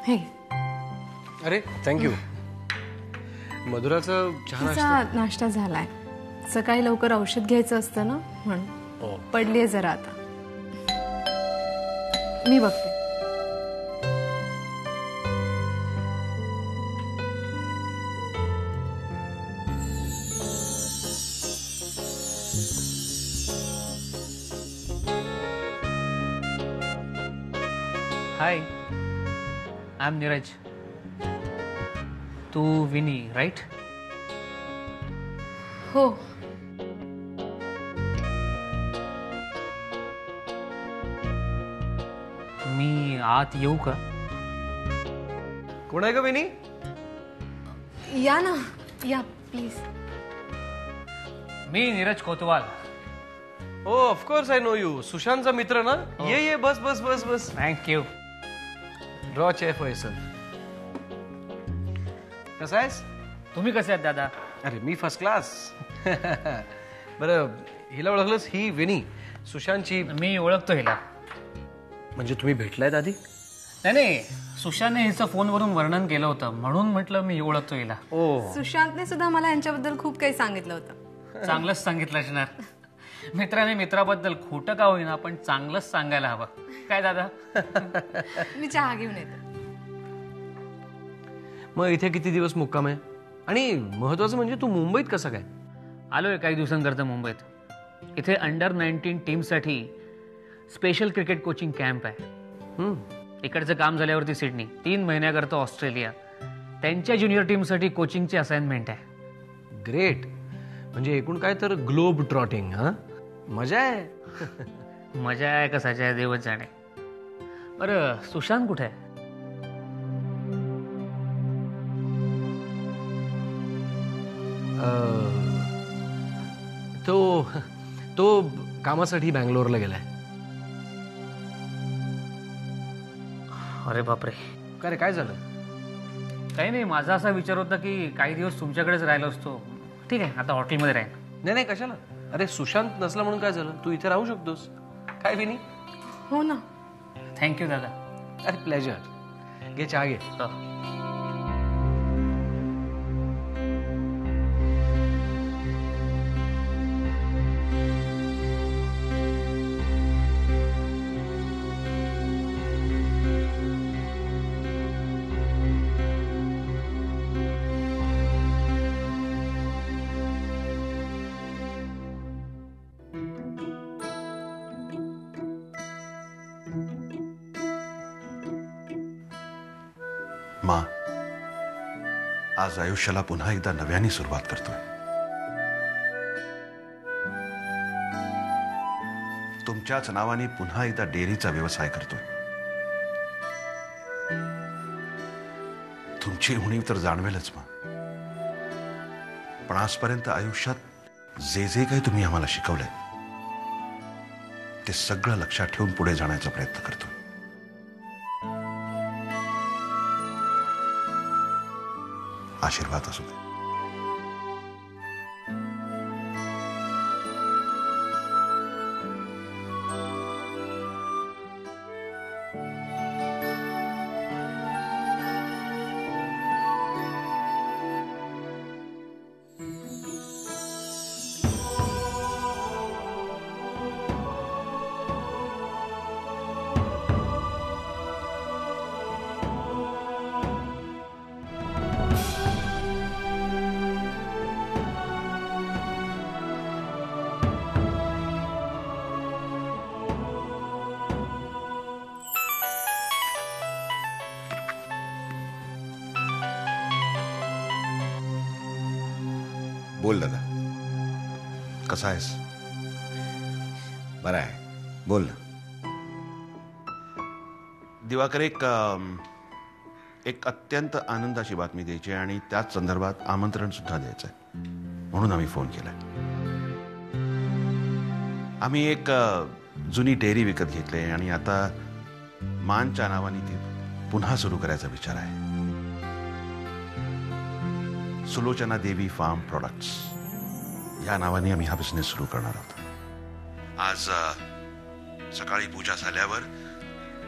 हे अरे थँक्यू. मधुराचा चहा नाश्ता झालाय. सकाळी लवकर औषध घ्यायचं असतं ना म्हणून पडलीये जरा. आता मी बघते. Hi, I am Neeraj. तू विनी राईट? हो. मी आत येऊ का? कोण आहे का विनी? या ना, या प्लीज. मी नीरज कोतवाल. हो ऑफकोर्स आय नो यू. सुशांतचा मित्र ना. ये बस बस बस बस. Thank you. Draw chair for yourself. कसा आहेस? तुम्ही कसे आहात दादा? अरे मी फर्स्ट क्लास. बरं हिला ओळखलंस? ही विनी, सुशांतची. मी ओळखतो हिला. म्हणजे तुम्ही भेटलायत आधी? नाही, सुशांतने हिचं फोनवरून वर्णन केलं होतं म्हणून म्हटलं मी ओळखतो हिला. सुशांतने सुद्धा मला यांच्याबद्दल खूप काही सांगितलं होतं. चांगलंच सांगितलं असणार. मित्राने मित्राबद्दल खोटं का होईना पण चांगलंच सांगायला हवं. काय दादा? मी चहा घेऊन येते. मग इथे किती दिवस मुक्काम आहे? आणि महत्वाचं म्हणजे तू मुंबईत कसा काय? आलोय काही दिवसांकरता मुंबईत. इथे अंडर-19 टीमसाठी स्पेशल क्रिकेट कोचिंग कॅम्प आहे. इकडचं काम झाल्यावरती सिडनी, 3 महिन्याकरता ऑस्ट्रेलिया. त्यांच्या ज्युनियर टीमसाठी कोचिंगची असाइनमेंट आहे. ग्रेट. म्हणजे एकूण काय तर ग्लोब ट्रॉटिंग. हा मजा आहे. मजा आहे कसाच्या आहे देवच जाणे. बरं सुशांत कुठे आहे? तो कामासाठी बँगलोरला गेलाय. अरे बापरे. का रे काय झालं? काही नाही, माझा असा विचार होता की काही दिवस तुमच्याकडेच राहिलो असतो. ठीक आहे, आता हॉटेलमध्ये राहील. नाही नाही कशाला. अरे सुशांत नसला म्हणून काय झालं? तू इथे राहू शकतोस. काय विनी? हो ना. थँक्यू दादा. अरे प्लेजर. घे चहा घे. माँ, आज आयुष्याला पुन्हा एकदा नव्याने सुरुवात करतोय. तुमच्याच नावाने पुन्हा एकदा डेअरीचा व्यवसाय करतोय. तुमची उणीव तर जाणवेलच माँ, पण आजपर्यंत आयुष्यात जे जे काही तुम्ही आम्हाला शिकवलंय ते सगळं लक्षात ठेवून पुढे जाण्याचा प्रयत्न करतोय. आशीर्वाद असू दे. बोल दादा, कसा आहेस? बरा आहे, बोल ना. दिवाकर, एक अत्यंत आनंदाची बातमी द्यायची आणि त्याच संदर्भात आमंत्रण सुद्धा द्यायचं आहे, म्हणून आम्ही फोन केलाय. आम्ही एक जुनी डेअरी विकत घेतली आणि आता मानच्या नावाने ती पुन्हा सुरू करायचा विचार आहे. सुलोचना देवी फार्म प्रोडक्ट्स या नावाने आम्ही हा बिझनेस सुरू करणार आहोत. आज सकाळी पूजा झाल्यावर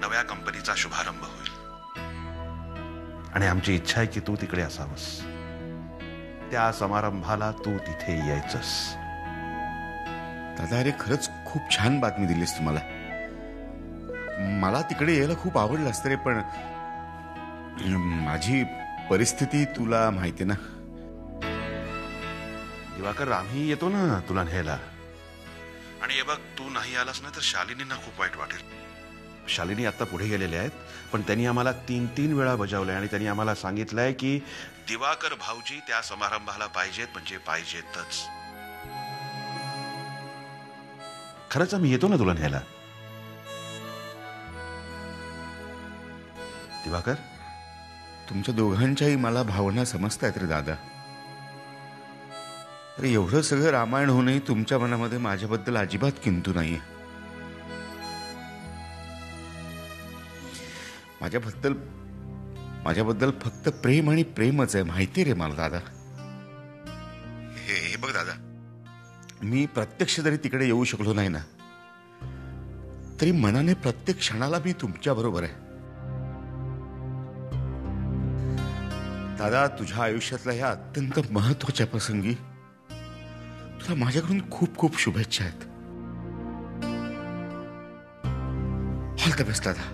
नव्या कंपनीचा शुभारंभ होईल. आणि आमची इच्छा आहे की तू तिकडे असावंस. त्या समारंभाला तू तिथे यायचंस. दादा, अरे खरंच खूप छान बातमी दिलीस तुम्हाला. मला तिकडे यायला खूप आवडलं असतं रे, पण माझी परिस्थिती तुला माहिती ना. दिवाकर, आम्ही येतो ना तुला न्यायला. आणि हे बघ, तू नाही आलास ना तर शालिनींना खूप वाईट वाटेल. शालिनी आता पुढे गेलेले आहेत, पण त्यांनी आम्हाला 3 वेळा बजावलंय आणि त्यांनी आम्हाला सांगितलंय की दिवाकर भाऊजी त्या समारंभाला पाहिजेत म्हणजे पाहिजेतच. खरंच आम्ही येतो ना तुला न्यायला. दिवाकर, तुमच्या दोघांच्याही मला भावना समजतायत रे दादा. अरे एवढं सगळं रामायण होऊनही तुमच्या मनामध्ये माझ्याबद्दल अजिबात किंतु नाहीये. माझ्याबद्दल फक्त प्रेम आणि प्रेमच आहे, माहिती रे मला दादा. हे बघ दादा, मी प्रत्यक्ष जरी तिकडे येऊ शकलो नाही ना, तरी मनाने प्रत्येक क्षणाला मी तुमच्या बरोबर आहे. दादा, तुझ्या आयुष्यातल्या ह्या अत्यंत महत्वाच्या प्रसंगी तुला माझ्याकडून खूप खूप शुभेच्छा आहेत. ऑल द बेस्ट दादा.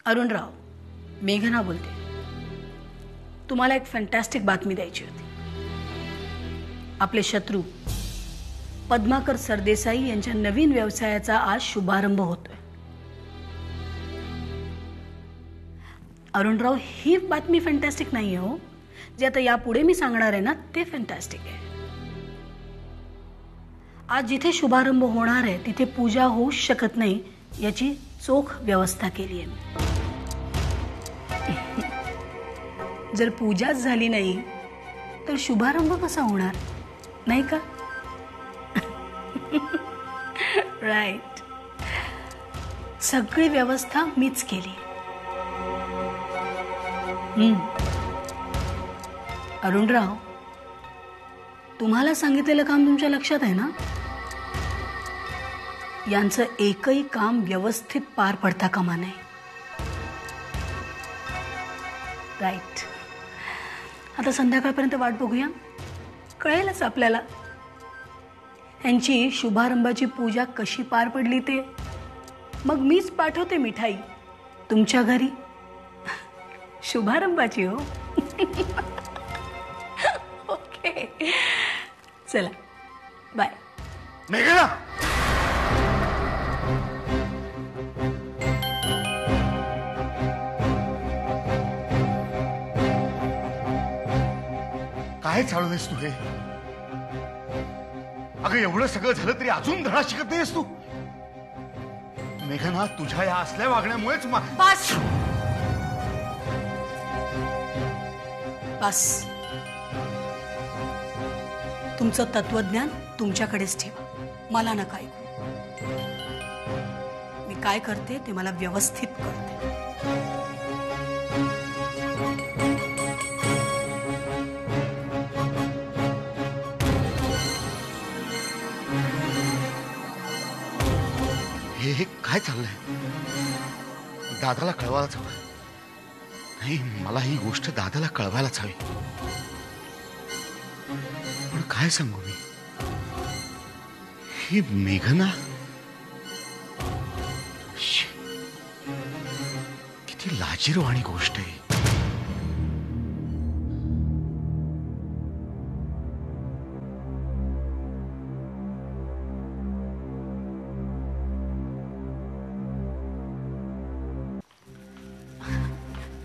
अरुणराव, मेघना बोलते. तुम्हाला एक फॅन्टॅस्टिक बातमी द्यायची होती. आपले शत्रू पद्माकर सरदेसाई यांच्या नवीन व्यवसायाचा आज शुभारंभ होतोय. अरुणराव, ही बातमी फॅन्टॅस्टिक नाही आहे हो. जे आता यापुढे मी सांगणार आहे ना, ते फॅन्टॅस्टिक आहे. आज जिथे शुभारंभ होणार आहे तिथे पूजा होऊ शकत नाही याची चोख व्यवस्था केली आहे. जर पूजाच झाली नाही तर शुभारंभ कसा होणार, नाही का? राईट. सगळी व्यवस्था मीच केली. अरुणराव, तुम्हाला सांगितलेलं काम तुमच्या लक्षात आहे ना? यांचं एकही काम व्यवस्थित पार पडता कामा नये. राईट. आता संध्याकाळपर्यंत वाट बघूया, कळेलच आपल्याला यांची शुभारंभाची पूजा कशी पार पडली ते. मग मीच पाठवते मिठाई तुमच्या घरी शुभारंभाची. हो. ओके, चला बाय. मेघना, काय चालवतेस तू हे? अगं, एवढं सगळं झालं तरी अजून धडा शिकत नाहीस तू. मेघना, तुझ्या या असल्या वागण्यामुळेच बस बस. तुमचं तत्वज्ञान तुमच्याकडेच ठेवा, मला नका ऐकू. मी काय करते ते मला व्यवस्थित करते. हे काय चाललंय? दादाला कळवायलाच हवं. नाही, मला ही गोष्ट दादाला कळवायलाच हवी. पण काय सांगू मी? ही मेघना किती लाजिरवाणी गोष्ट आहे.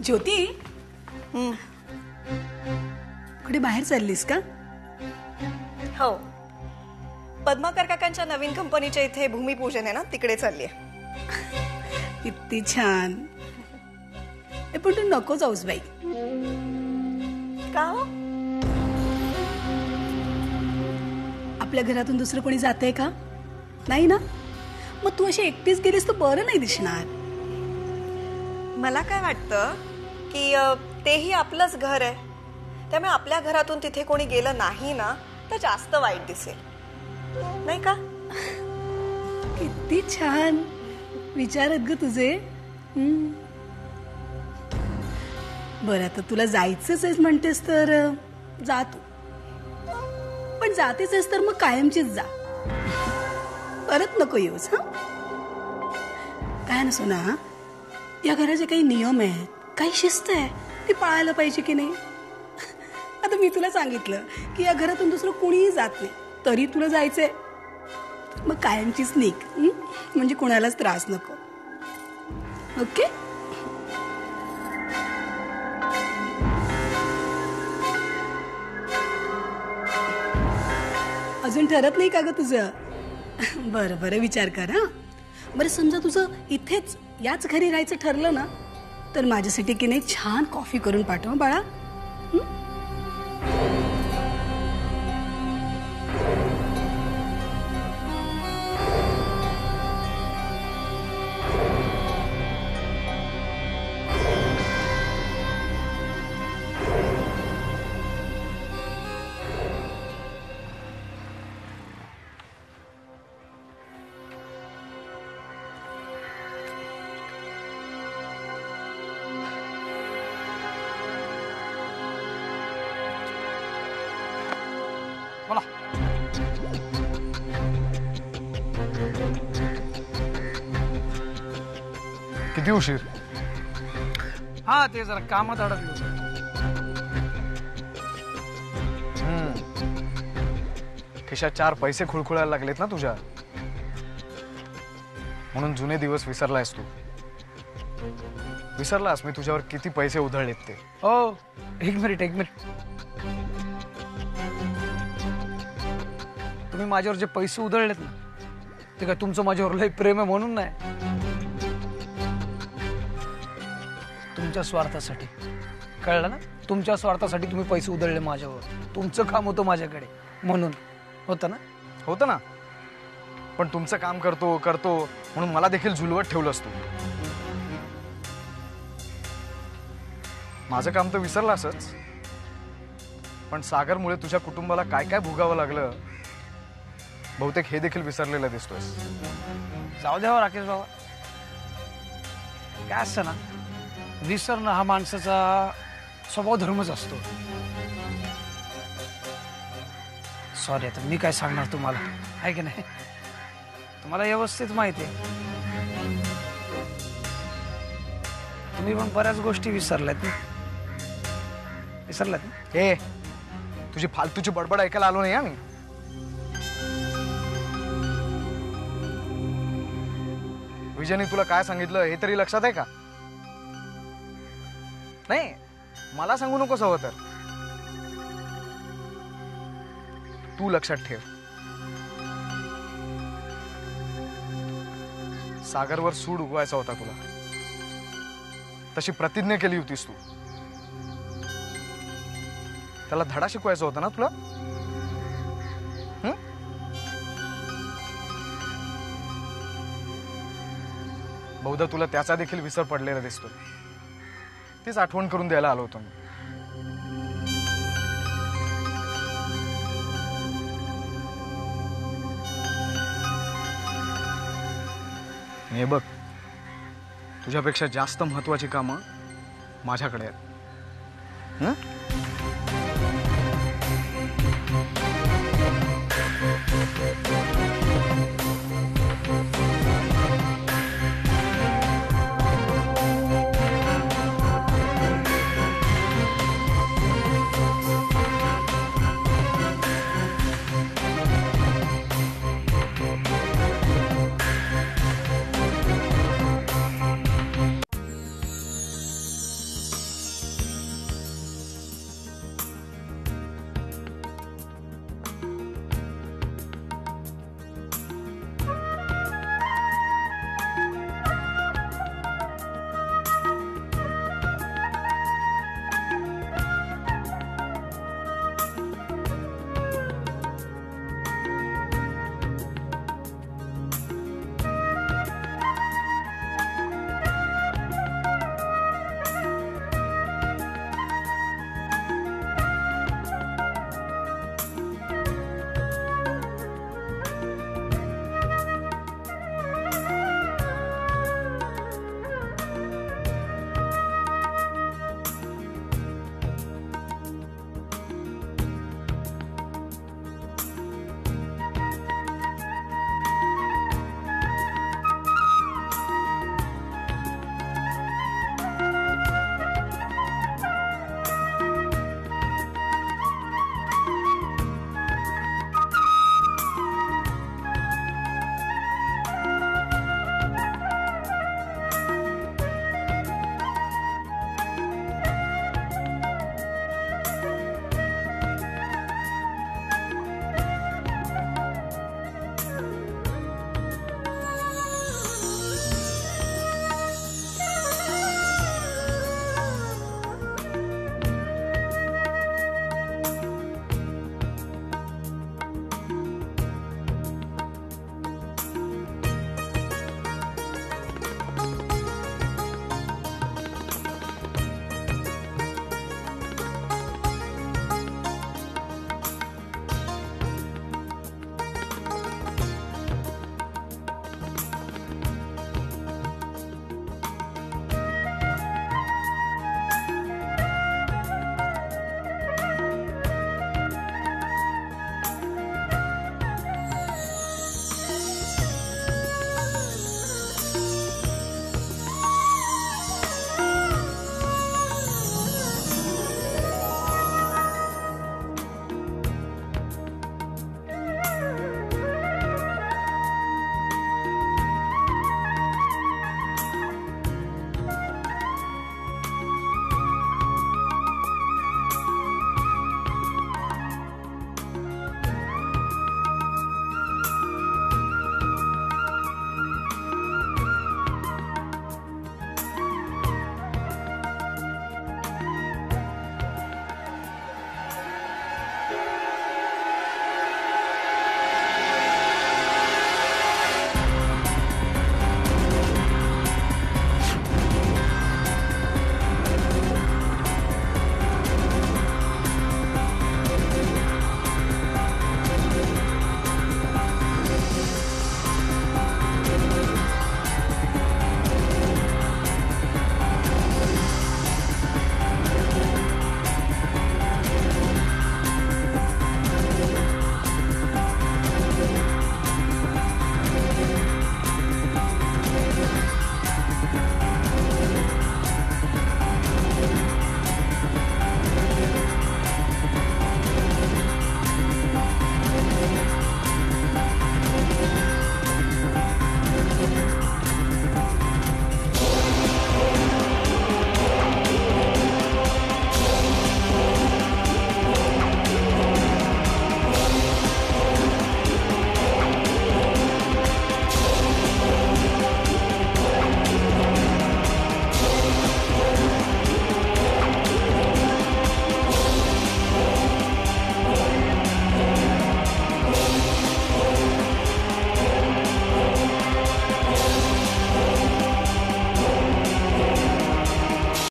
ज्योती, कुठे बाहेर चाललीस का? हो, पद्माकर काकांच्या नवीन कंपनीच्या इथे भूमिपूजन आहे ना, तिकडे चालली आहे. किती छान. पण तू नको जाऊस बाई. का हो? आपल्या घरातून दुसरं कोणी जाते का? नाही ना. मग तू अशी एकटीच गेलीस तर बरं नाही दिसणार. मला काय वाटतं की तेही आपलंच घर आहे, त्यामुळे आपल्या घरातून तिथे कोणी गेलं नाही ना तर जास्त वाईट दिसेल, नाही का? किती छान विचार आहेत ग तुझे. बरं, आता तुला जायचंच आहेस म्हणतेस तर जा तू. पण जातेच आहेस तर मग कायमचीच जा, परत नको येऊस. हा, काय नसो ना, या घराचे काही नियम आहेत, काही शिस्त आहे, ती पाळायला पाहिजे की नाही. आता मी तुला सांगितलं की या घरातून दुसरं कोणीही जात नाही, तरी तुला जायचंय, मग कायमचीच निघ. म्हणजे कोणालाच त्रास नको. ओके. अजून ठरत नाही का ग तुझं? बरं बरं, विचार कर. हा, बरं, समजा तुझं इथेच याच घरी राहायचं ठरलं ना, तर माझ्यासाठी की नाही छान कॉफी करून पाठव बाळा. बोला. किती उशीर? हा, ते जरा कामात अडकलो. खिशात 4 पैसे खुळखुळायला लागलेत ना तुझ्या, म्हणून जुने दिवस विसरलायस तू. विसरलास मी तुझ्यावर किती पैसे उधळलेत ते. हो, एक मिनिट. तुम्ही माझ्यावर जे पैसे उधळलेत ना, ते काय तुमचं माझ्यावर लय प्रेम आहे म्हणून नाही, तुमच्या स्वार्थासाठी. कळलं ना? तुमच्या स्वार्थासाठी तुम्ही पैसे उधळले माझ्यावर. तुमचं काम होतं माझ्याकडे म्हणून. होतं ना? पण तुमचं काम करतो म्हणून मला देखील झुलवत ठेवलंस तू. माझं काम तर विसरलासच, पण सागरमुळे तुझ्या कुटुंबाला काय काय भोगावं लागलं बहुतेक हे देखील विसरलेलं दिसतोयस. जाऊ द्यावा राकेश बाबा. काय असतं ना, विसरणं हा माणसाचा स्वभाव धर्मच असतो. सॉरी, आता मी काय सांगणार तुम्हाला, आहे की नाही? तुम्हाला व्यवस्थित माहिती आहे. तुम्ही पण बऱ्याच गोष्टी विसरल्यात ना. हे तुझी फालतूची बडबड ऐकायला आलो नाही आम्ही. विजयने तुला काय सांगितलं हे तरी लक्षात आहे का? नाही, मला सांगू नकोस हवं तर. तू लक्षात ठेव, सागरवर सूड उगवायचा होता तुला. तशी प्रतिज्ञा केली होतीस तू. त्याला धडा शिकवायचा होता ना तुला. बहुधा तुला त्याचा देखील विसर पडलेला दिसतो. तीच आठवण करून द्यायला आलो होतो मी. हे बघ, तुझ्यापेक्षा जास्त महत्वाची कामं माझ्याकडे आहेत.